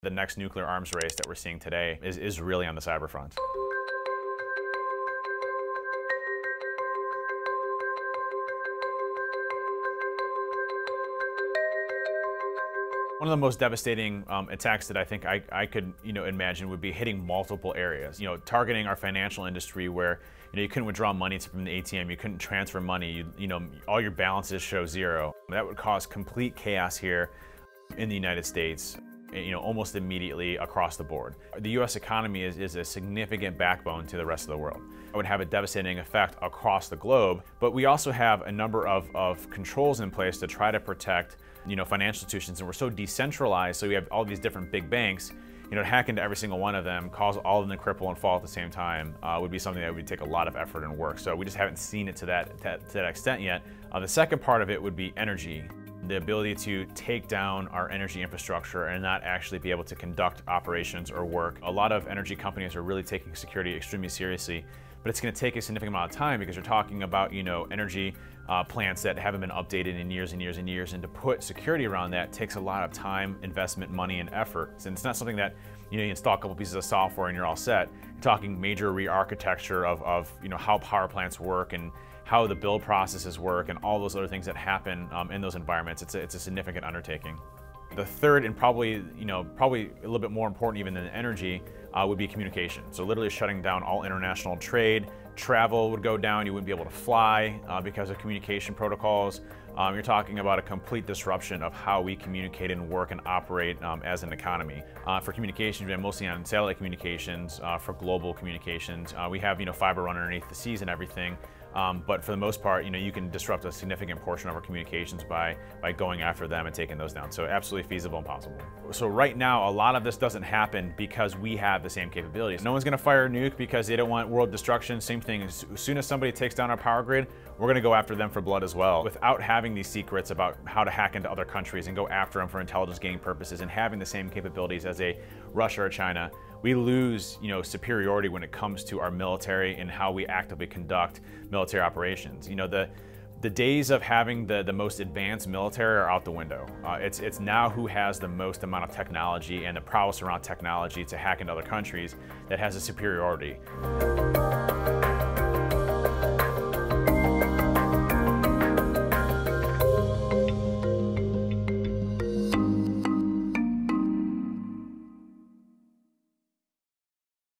The next nuclear arms race that we're seeing today is really on the cyber front. One of the most devastating attacks that I think I could imagine would be hitting multiple areas. Targeting our financial industry where you couldn't withdraw money from the ATM, you couldn't transfer money, all your balances show zero. That would cause complete chaos here in the United States, almost immediately across the board. The U.S. economy is a significant backbone to the rest of the world. It would have a devastating effect across the globe, but we also have a number of controls in place to try to protect financial institutions, and we're so decentralized, so we have all these different big banks. To hack into every single one of them, cause all of them to cripple and fall at the same time would be something that would take a lot of effort and work. So we just haven't seen it to that extent yet. The second part of it would be energy. The ability to take down our energy infrastructure and not actually be able to conduct operations or work. A lot of energy companies are really taking security extremely seriously, but it's going to take a significant amount of time because you're talking about energy plants that haven't been updated in years and years and years, and to put security around that takes a lot of time, investment, money, and effort. And it's not something that you install a couple pieces of software and you're all set. You're talking major re-architecture of how power plants work and how the build processes work and all those other things that happen in those environments. It's a significant undertaking. The third, and probably a little bit more important even than energy, would be communication. So literally shutting down all international trade. Travel would go down. You wouldn't be able to fly because of communication protocols. You're talking about a complete disruption of how we communicate and work and operate as an economy. For communications, we've been mostly on satellite communications. For global communications, we have fiber run underneath the seas and everything. But for the most part, you can disrupt a significant portion of our communications by going after them and taking those down. So absolutely feasible and possible. So right now, a lot of this doesn't happen because we have the same capabilities. No one's going to fire a nuke because they don't want world destruction. Same thing, as soon as somebody takes down our power grid, we're going to go after them for blood as well. Without having these secrets about how to hack into other countries and go after them for intelligence gaining purposes and having the same capabilities as a Russia or China, we lose superiority when it comes to our military and how we actively conduct military operations. The days of having the most advanced military are out the window. It's now who has the most amount of technology and the prowess around technology to hack into other countries that has a superiority.